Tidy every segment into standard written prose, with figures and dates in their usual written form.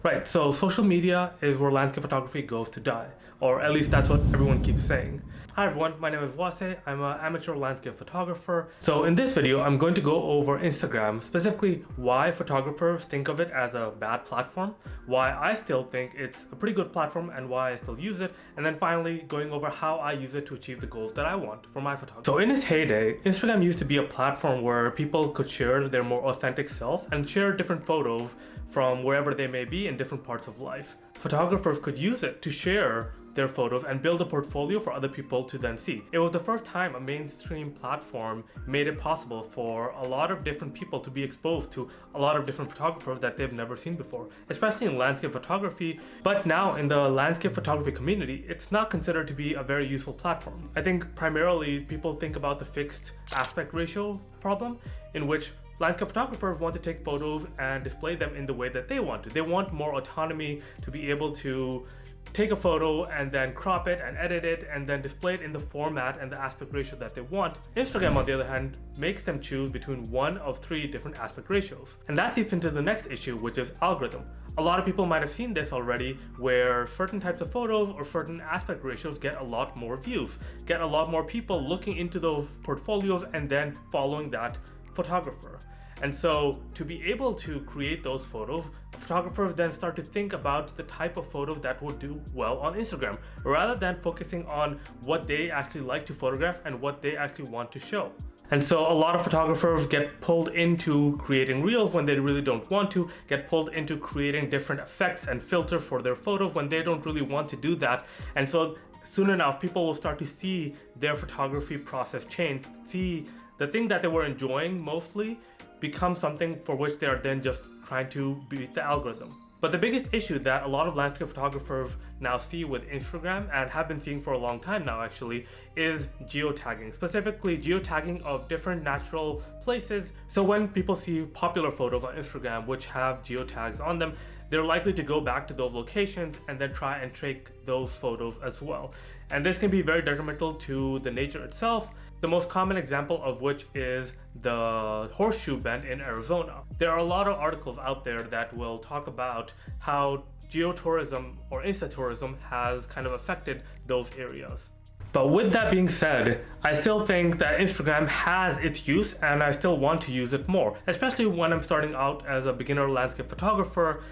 Right, so social media is where landscape photography goes to die, or at least that's what everyone keeps saying. Hi everyone, my name is Wase, I'm an amateur landscape photographer. So in this video, I'm going to go over Instagram, specifically why photographers think of it as a bad platform, why I still think it's a pretty good platform and why I still use it, and then finally going over how I use it to achieve the goals that I want for my photography. So in its heyday, Instagram used to be a platform where people could share their more authentic self and share different photos from wherever they may be in different parts of life. Photographers could use it to share their photos and build a portfolio for other people to then see. It was the first time a mainstream platform made it possible for a lot of different people to be exposed to a lot of different photographers that they've never seen before, especially in landscape photography. But now in the landscape photography community, it's not considered to be a very useful platform. I think primarily people think about the fixed aspect ratio problem, in which landscape photographers want to take photos and display them in the way that they want to. They want more autonomy to be able to take a photo and then crop it and edit it and then display it in the format and the aspect ratio that they want. Instagram, on the other hand, makes them choose between one of three different aspect ratios. And that leads into the next issue, which is algorithm. A lot of people might have seen this already, where certain types of photos or certain aspect ratios get a lot more views, get a lot more people looking into those portfolios and then following that photographer. And so to be able to create those photos, photographers then start to think about the type of photos that would do well on Instagram, rather than focusing on what they actually like to photograph and what they actually want to show. And so a lot of photographers get pulled into creating reels when they really don't want to, get pulled into creating different effects and filters for their photos when they don't really want to do that. And so soon enough, people will start to see their photography process change, see the thing that they were enjoying mostly become something for which they are then just trying to beat the algorithm. But the biggest issue that a lot of landscape photographers now see with Instagram, and have been seeing for a long time now actually, is geotagging. Specifically geotagging of different natural places. So when people see popular photos on Instagram which have geotags on them, they're likely to go back to those locations and then try and take those photos as well. And this can be very detrimental to the nature itself, the most common example of which is the horseshoe bend in Arizona. There are a lot of articles out there that will talk about how geotourism or insta-tourism has kind of affected those areas. But with that being said, I still think that Instagram has its use and I still want to use it more, especially when I'm starting out as a beginner landscape photographer.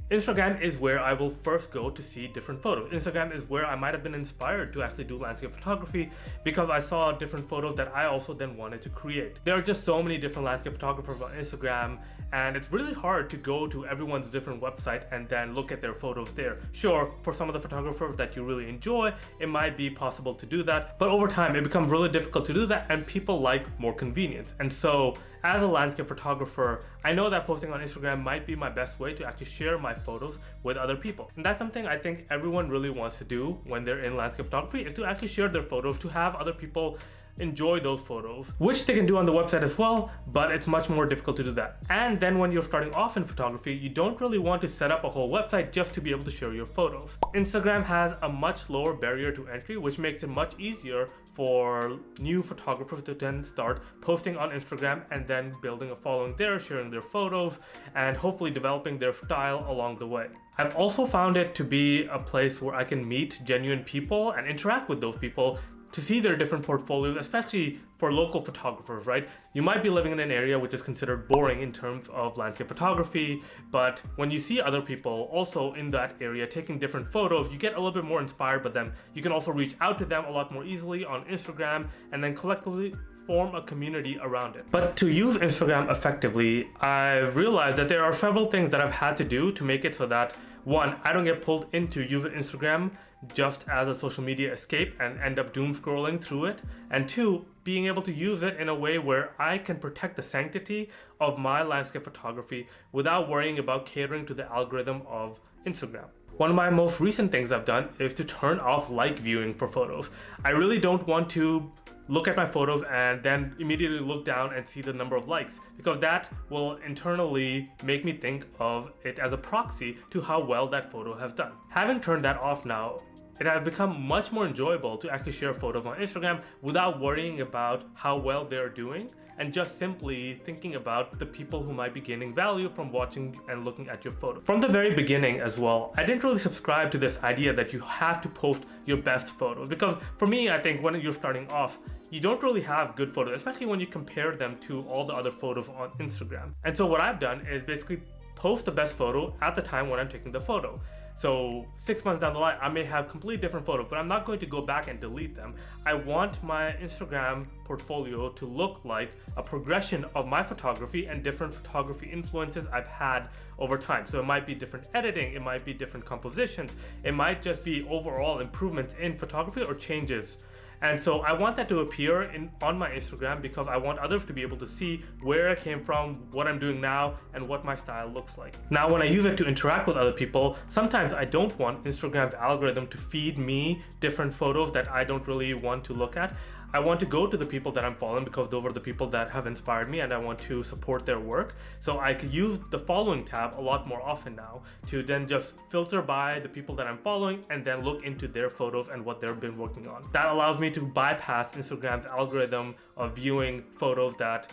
Instagram is where I will first go to see different photos. Instagram is where I might have been inspired to actually do landscape photography because I saw different photos that I also then wanted to create. There are just so many different landscape photographers on Instagram, and it's really hard to go to everyone's different website and then look at their photos there. Sure, for some of the photographers that you really enjoy, it might be possible to do that, but over time it becomes really difficult to do that and people like more convenience. And so as a landscape photographer, I know that posting on Instagram might be my best way to actually share my photos with other people. And that's something I think everyone really wants to do when they're in landscape photography, is to actually share their photos, to have other people enjoy those photos, which they can do on the website as well, but it's much more difficult to do that. And then when you're starting off in photography, you don't really want to set up a whole website just to be able to share your photos. Instagram has a much lower barrier to entry, which makes it much easier for new photographers to then start posting on Instagram and then building a following there, sharing their photos, and hopefully developing their style along the way. I've also found it to be a place where I can meet genuine people and interact with those people, to see their different portfolios, especially for local photographers, right? You might be living in an area which is considered boring in terms of landscape photography, but when you see other people also in that area taking different photos, you get a little bit more inspired by them. You can also reach out to them a lot more easily on Instagram and then collectively form a community around it. But to use Instagram effectively, I've realized that there are several things that I've had to do to make it so that, one, I don't get pulled into using Instagram just as a social media escape and end up doom scrolling through it, and two, being able to use it in a way where I can protect the sanctity of my landscape photography without worrying about catering to the algorithm of Instagram. One of my most recent things I've done is to turn off like viewing for photos. I really don't want to look at my photos and then immediately look down and see the number of likes, because that will internally make me think of it as a proxy to how well that photo has done. Having turned that off now, it has become much more enjoyable to actually share photos on Instagram without worrying about how well they're doing and just simply thinking about the people who might be gaining value from watching and looking at your photo. From the very beginning as well, I didn't really subscribe to this idea that you have to post your best photos, because for me, I think when you're starting off, you don't really have good photos, especially when you compare them to all the other photos on Instagram. And so what I've done is basically post the best photo at the time when I'm taking the photo. So 6 months down the line, I may have completely different photos, but I'm not going to go back and delete them. I want my Instagram portfolio to look like a progression of my photography and different photography influences I've had over time. So it might be different editing, it might be different compositions, it might just be overall improvements in photography or changes. And so I want that to appear on my Instagram because I want others to be able to see where I came from, what I'm doing now, and what my style looks like. Now, when I use it to interact with other people, sometimes I don't want Instagram's algorithm to feed me different photos that I don't really want to look at. I want to go to the people that I'm following because those are the people that have inspired me and I want to support their work. So I could use the following tab a lot more often now to then just filter by the people that I'm following and then look into their photos and what they've been working on. That allows me to bypass Instagram's algorithm of viewing photos that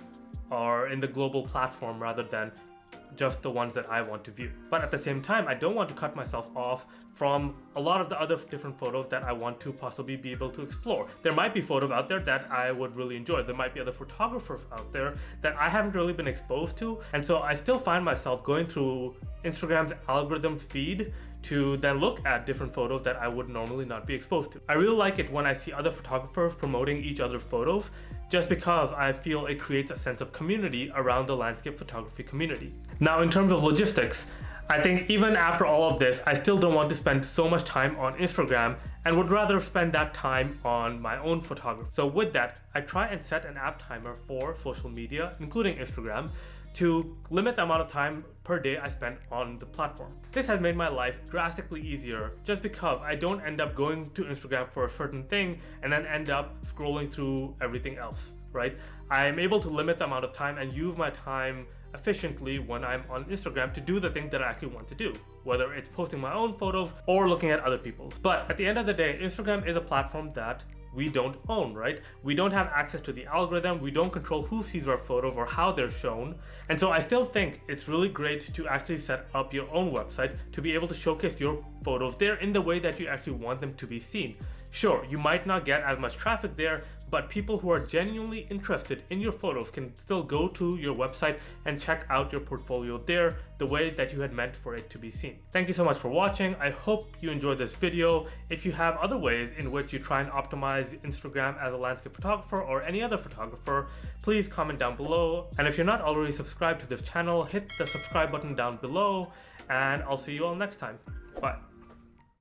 are in the global platform rather than just the ones that I want to view. But at the same time, I don't want to cut myself off from a lot of the other different photos that I want to possibly be able to explore. There might be photos out there that I would really enjoy. There might be other photographers out there that I haven't really been exposed to. And so I still find myself going through Instagram's algorithm feed to then look at different photos that I would normally not be exposed to. I really like it when I see other photographers promoting each other's photos, just because I feel it creates a sense of community around the landscape photography community. Now, in terms of logistics, I think even after all of this, I still don't want to spend so much time on Instagram and would rather spend that time on my own photography. So with that, I try and set an app timer for social media, including Instagram, to limit the amount of time per day I spend on the platform. This has made my life drastically easier just because I don't end up going to Instagram for a certain thing and then end up scrolling through everything else, right? I'm able to limit the amount of time and use my time efficiently when I'm on Instagram to do the thing that I actually want to do, whether it's posting my own photos or looking at other people's. But at the end of the day, Instagram is a platform that we don't own, right? We don't have access to the algorithm, we don't control who sees our photos or how they're shown. And so I still think it's really great to actually set up your own website to be able to showcase your photos there in the way that you actually want them to be seen. Sure, you might not get as much traffic there, but people who are genuinely interested in your photos can still go to your website and check out your portfolio there the way that you had meant for it to be seen. Thank you so much for watching. I hope you enjoyed this video. If you have other ways in which you try and optimize Instagram as a landscape photographer or any other photographer, please comment down below. And if you're not already subscribed to this channel, hit the subscribe button down below, and I'll see you all next time. Bye.